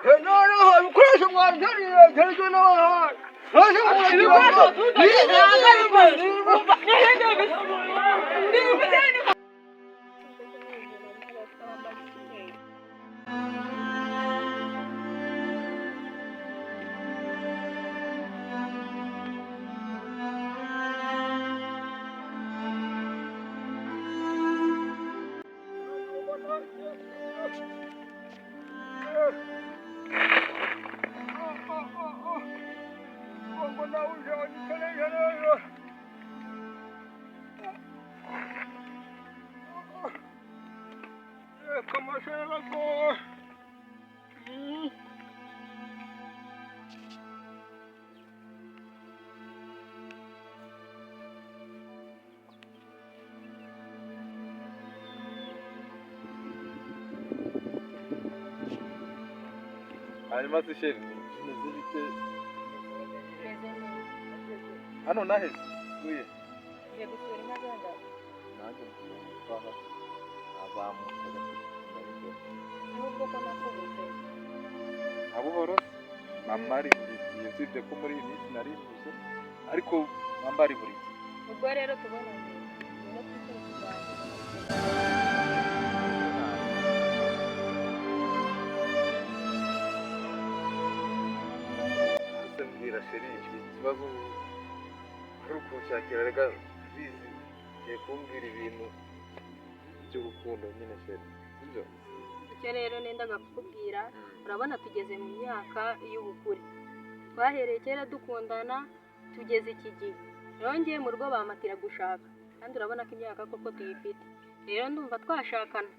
no, ibikoresho mwanjariye gerejwe n'abahanga. Naje muragira. hanyuma se sheri kimeze bite hano naheze uye ngiye gusura inka nanjye twaha azamuka nubwo ko nakubuze abuhoro mamari burigiye usibye ko muri iyi minsi nari ntuze ariko mambari buri ubwo rero tubona no twikora kuganira mbwira sheri ikibazo ari ukunshakira rega bizi ngiye kumbwira ibintu by'urukundo nyine sheri sibyo icyo rero nendaga kukubwira urabona tugeze mu myaka y'ubukure twahereye kera dukundana tugeze iki gihe rero ngiye mu rugo bamatira gushaka kandi urabona ko imyaka koko tuyifite rero ndumva twashakana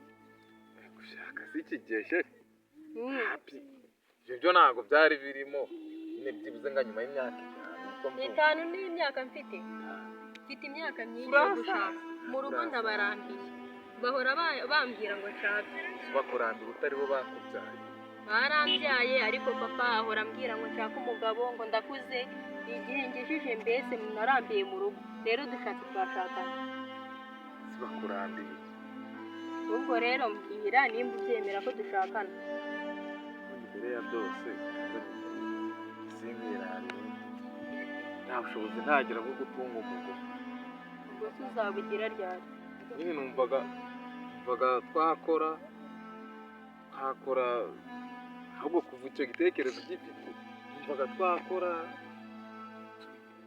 gushaka si iki gihe sheri ibyo ntabwo byari birimo byibuze nga nyuma y'imyaka itanu n'imyaka mfite imyaka myinshi yo gushaka mu rugo ndabarambiye bahora bambwira ngo nshake bakurambira utari bo bakubyaye barambyaye ariko papa ahora ambwira ngo nshake umugabo ngo ndakuze igihe ngejeje mbese narambiye mu rugo rero dushatse twashakana bakurambiye ubwo rero mbwira nimba ubyemera ko dushakana imbere ya byose simbirane nta bushobozi ntagira bwo gutunga umugore ubwo tuzabugira ryari nyine numvaga twakora ahubwo kuva icyo gitekerezo gifite numvaga twakora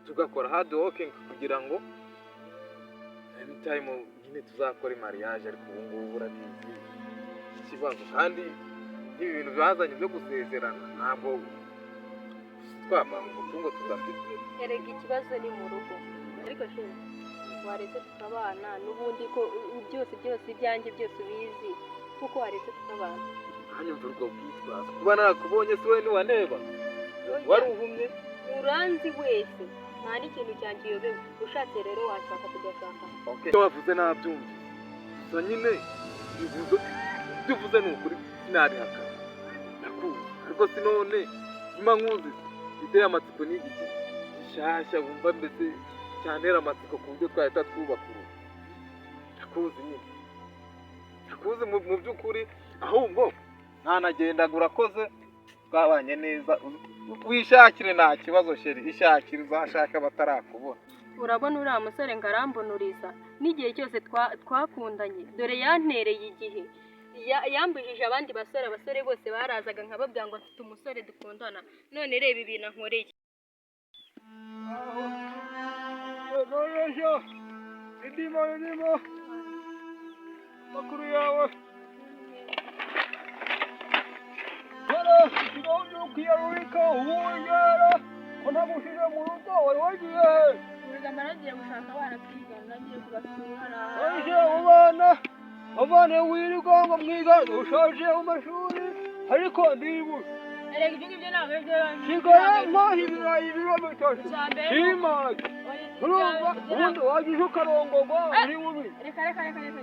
tugakora hard working kugira ngo anytime nyine tuzakora mariage ariko ubu ngubu urabizi ikibazo kandi ibi bintu bazanye byo gusezerana ntabwo twapanga umutungo tudafite erega ikibazo ni mu rugo ariko shema waretse tukabana n'ubundi ko byose ibyanjye byose ubizi kuko waretse tukabana hanyuma urwo bwitwaza kuba nakubonye se we ntiwaneba wari uhumye uranzi wese nta n'ikintu cyangiyobewe ushatse rero washaka tugashaka icyo wavuze nabyumvise gusa nyine bivuze ni ukuri sinabihakana ndakuzi ariko sinone nyuma nkuzi giteye amatsiko n'igiti gishyashya wumva mbese cyantera amatsiko ku buryo twahita twubaka urugo ndakuzi nyine ndakuzi mu by'ukuri ahubwo ntanagendaga urakoze twabanye neza wishakire nta kibazo sheri ishakire uzashaka batarakubona urabona uriya musore ngo arambonuriza n'igihe cyose twakundanye dore yantereye igihe yambujije abandi abasore bose barazaga nkababwira ngo mfite umusore dukundana none reba ibintu ankoreye Ndimo makuru yawe ikibazo kwiyarurika uwongera ko ntamushije mu rugo wari wagiye urugamba nagiye gushaka abana twigana nagiye kubasura abana wirirwa ngo mwiga ushaje mu mashuri ariko ndibuka erega ibyo ngibyo ntabwo ari byo kigali mpaha ibirayi biro bitatu shimaje urumva ubundi wagize ukarongorwa uri bubi reka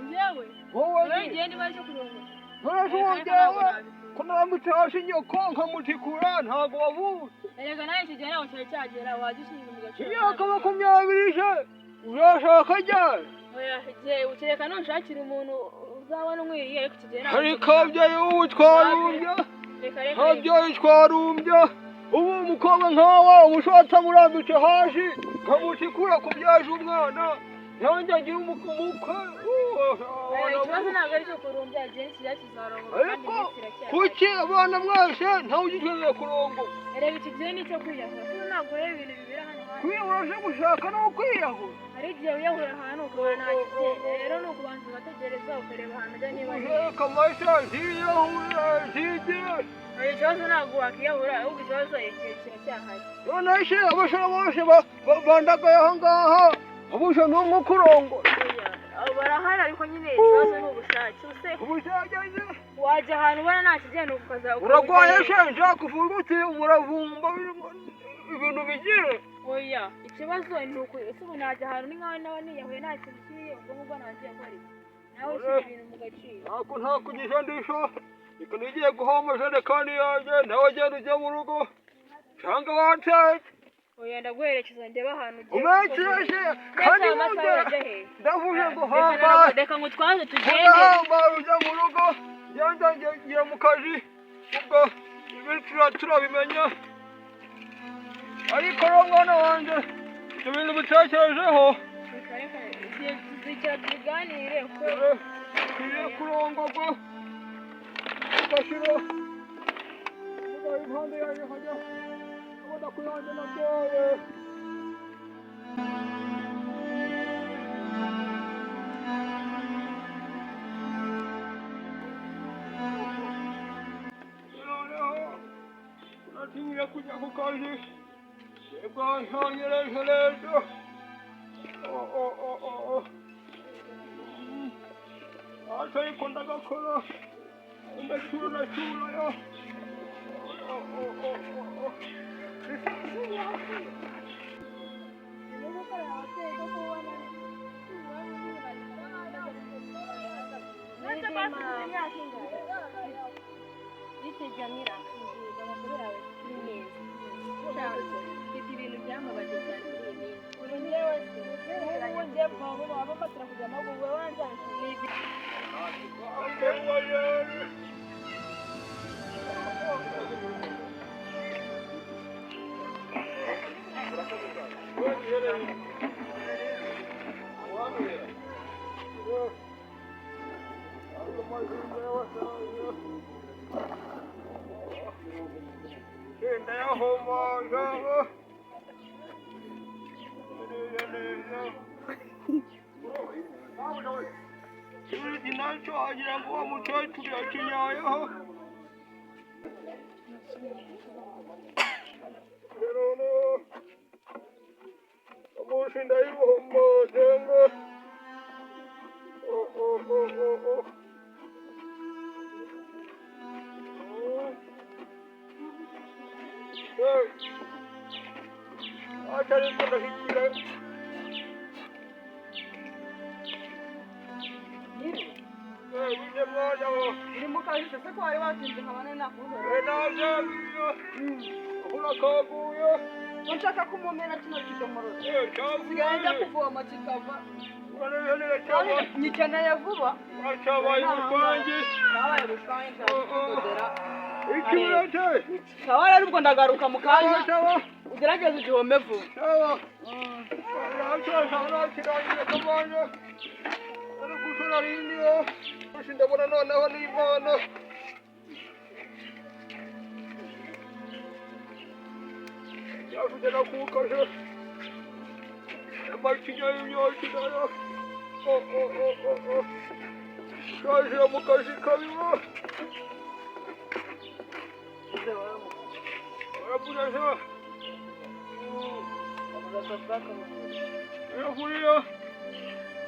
njyewe wowe ngiye niba ari cyo kurongora nturashobora ko nambutse hasi nyoko nkamutikura ntabwo wavuze erega nawe icyo gihe ntabwo cyari cyagera wajya ushinga mu gaciro imyaka 20 je urashaka ryari oya igihe ukireka ntushakire umuntu uzabona umwiriye ariko iki gihe ntabwo ariko abyaye wowe utwarurya habyaye twarumbya ubu umukobwa nkawe umushotsi amurambitse hasi nkamutikura kubyaje umwana yanjye agira umukwe ikibazo ntabwo ari cyo kurumbya igihe kirya kizarongoka kandi iminsi iracyari kuki abana mwese ntawe ugitwereye kurongo reba iki gihe nicyo kwiyahura kuko ntabwo ureba ibintu bibera hano hantu kwiyahura aje gushaka no kwiyahura hari igihe wiyahura ahantu ukabona nta kigenda rero ni ukubanza ugategereza ukareba ahantu ujya niba reka amasha ntiyahura ntigira ikibazo ntabwo wakiyahura ahubwo ikibazo igihe kiracyahari none se abashora bose bandagaye aha ngaha abuje n'umwe kurongora barahari ariko nyine ikibazo ni ubushake ubushake wajya ahantu ubona nta kigenda ukaza uragwaye se nshakuvurwa uti umuravumba ibintu bigire oya ikibazo ni uko ese ubu najya ahantu ni nkaho nawe niyahuye nta kintu kiriye ubwo ngubwo nagiye nkora nawe ushyira ibintu mu gaciro ntabwo nta kugisha ndisho reka nigiye guhoma jerekani yanjye nawe agenda ujya mu rugo cyangwa wateke oya ndaguherekeza ndebe ahantu ugiye umekeje kandi ndavuze ngo hamba reka ngo twaze tugende hamba ujya mu rugo yanjye ngiye mu kazi ubwo ibi turabimenya ariko rero mwana wanjye ibyo bintu bitekerejeho zicara tubiganire ko tugiye kurongorwa ugashyira impande yanjye nkajya ubona ko yanjye nabyaye noneho natinye kujya ku kazi bwanshongereje rero ariko ndagakora ndacurayo Jamila, amakuru yawe ni meza. Mfite ibintu byamabaje cyane muri iyi minsi. Uri njyewe se? Ubu njye baba bafatira kujya mu rugo wanjye. Ntacyo wagira ngo uwo mukecuru yakinyayeho rero umunsi ndayibomboze ngo atari ko ndashyikira Uri mu kazi se ko wari watinze nkabane nakubona. urakaguye Nshaka kumumena kino kidomoro. Sigaye njya kuvoma kikava. Nyikeneye vuba. cyabaye urusange Nabaye rusange ndodera. iki urate Sawa ariko ndagaruka mu kanya. Ugerageze igihome vuba. sawa kirangiye kamana ari gusura rindiyo ndabona noneho n'imana yakugera kukaje amakinya y'imyotsi nayo kaje mu kazi kabiba urabona se Iravuye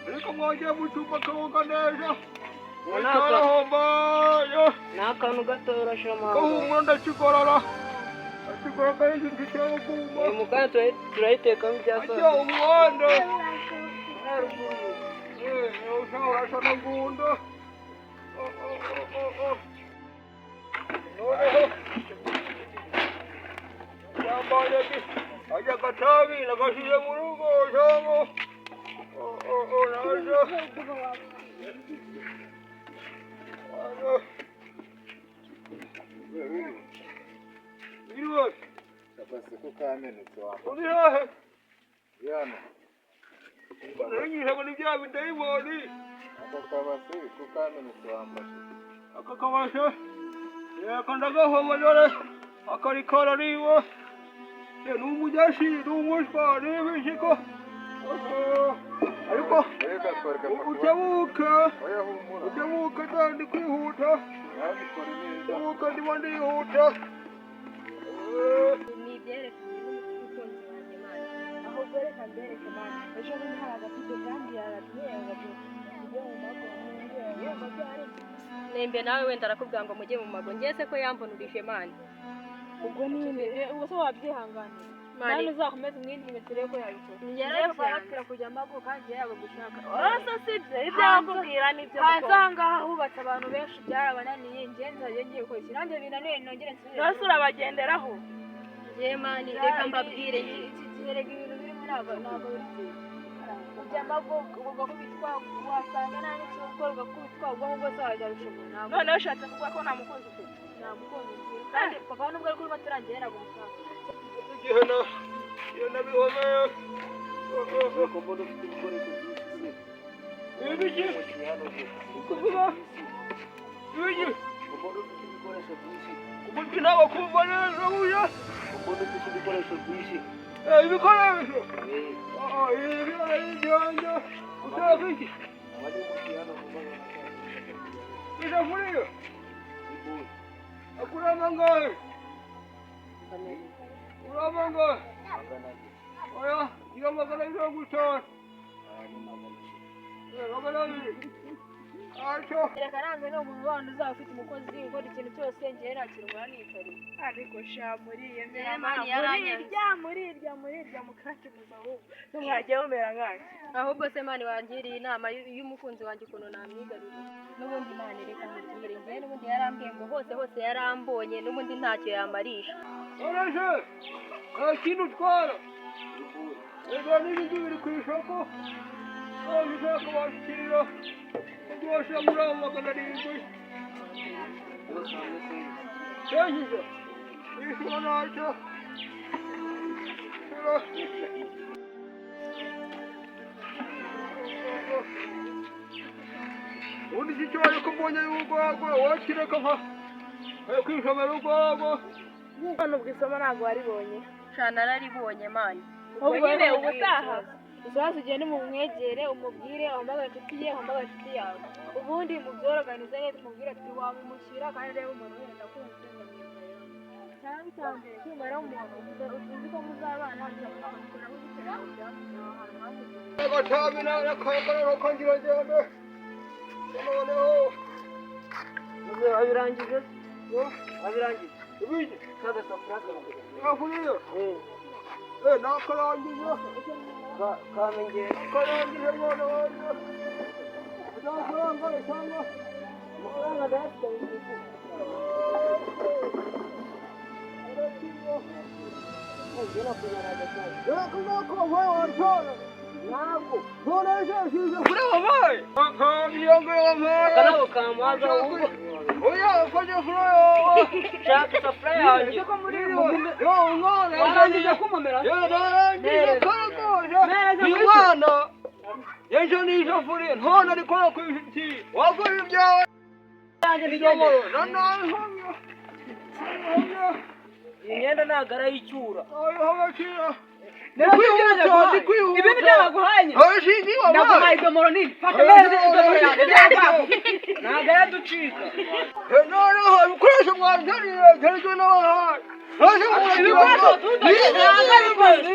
ariko mwagiye mu cyumba kawoga neza Karahombayo Nakantu gatorosha mama. kahumura ndakigorora ndakigorora kandi mfiteho kuma Mukanya turayitekamo ibyasoze. ajya umuhanda urasa na ngunda noneho yambaye ajya agatabi nagashyize mu rugo cyangwa naje Iriwe. Akabase ko kamenetse wambaye. Uri hehe? Yana. Nanyisha ngo ni bya bidayimoni. Aka kabase ko kamenetse wambaye. Aka kabashe. Reka ndagahoma dore. Akarikora niwe. N'umujashi n'umushwa n'ibishiko. Ariko utebuka. Utebuka kandi kwihuta. Utebuka ndimo ndihuta. ni ibyerekanye n'umukunzi wanjye Mana ahubwo reka mbereke Mana ejo bundi hari agafite kandi yaratubwiye ngo tujye mu mago nembe nawe wenda arakubwira ngo mujye mu mago ngese ko yamvunurije Mana ubwo ninde ubwo se wabyihanganira Mani uzakomeza umwindi imetero ko yabikora ngere baratira kujya mago kandi yabo gushaka urasa sibye ibyo yakubwira nibyo hanzanga hubatse abantu benshi byarabananiye ngenza ngiye ko kirange binaniye nongere nsubire rose urabagenderaho je Mani reka mbabwire iki giherega ibintu biri muri aba ntabwo biri kujya mago ubwo kubitwa wasanga nta n'icyo gukora ugakubitwa ubwo ngo zaje bishobora none ushatse kuvuga ko nta mukunzi ufite nta mukunzi kandi papa nubwo ari kuri maturangera gumushaka Gihana. Yana bihomeye. Ko mbona ufite ibikoresho byinshi. Ibiki? Kuvuga? Ibiki? Ko mbona ufite ibikoresho byinshi. Ubundi ntabwo kumva neza buya. Ko mbona ufite ibikoresho byinshi. Ibikoresho? Ibi ari ibyanjye. Ushaka iki? Abari mu kihano vuba. Isafuriya? Akurama ngahe? Kurama ngahe? Oya, iyo magana mirongo itanu. Magana abiri. Aco. reka nanze ni umuntu wandi uzaba ufite umukozi ukora ikintu cyose njyewe nakirwara niyicariye ariko sha muriye Mani yaranyanze. murirya mukakimuza ahubwo ntimwagiye mumera nkanjye ahubwo se Mani wangiriye inama y'umukunzi wanjye ukuntu namwigarurira n'ubundi Mani reka mubwire njyewe n'ubundi yarambwiye ngo hose yarambonye n'ubundi ntacyo yamarisha Oreshe. Nta kintu utwara. Ega n'ibindi biri ku isoko. Aho ushaka washyikirira. Rwose muri abo magana arindwi. Cyegize. Ishyura ntacyo. Ubundi iki kibaye ko mbonye y'urwagwa wakireka nka kwishomera urwagwa. none ubwo isomo ntabwo waribonye sha nararibonye Mani ubwo nyine ubutaha uzaza ugende mumwegere umubwire uhamagare inshuti ye uhamagare inshuti yawe ubundi mubyoroganize neza umubwire ati wamumushyira kandi reba umuntu wenda kumva cyane cyane kwimara umuntu uzi ko muzabana mukamukora mugutera ahantu hamwe Agatabi n'akagararo kangira ngende. Noneho. Abirangije? Abirangije. Ibiki? Kada safraka. Afuriyo. Nakarangije. Kamenge. Karangije mwana wanjye. Uzakuranga cyangwa? Amafaranga dafite. Ngena kujyana cyane. Reka wawe wartana. Ntabwo. None shije kuri wabaye. Nkamiyonge wabaye. Kanabo kamaza ubu. Oya fanye furayo. Shaka safraya yanjye. Ko muri yo umwana Warangije kumumera. Yo narangije karagoje. Imana. Yejo nijo furi ntona ariko kwishiti. Wakora ibyawe. Yanjye bijyamo. Nanahamya. Imyenda nagara yicyura. Ayo habakira. Ibi bitabaguhanye. Abashingi wabaye. Naguhaye idomoro nini? Fata neza idomoro yanjye. Ntabwo yaducika. None hari ukoresha mwanjariye gerejwe n'abahaye. Ntaje Ibikoresho tuzi. Ntabwo ari ibikoresho.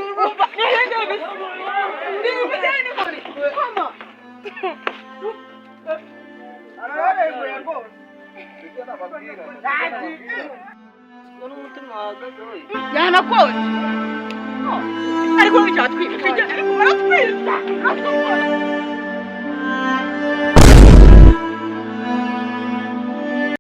yanakonje ariko bicyatwibye ariko baratwiza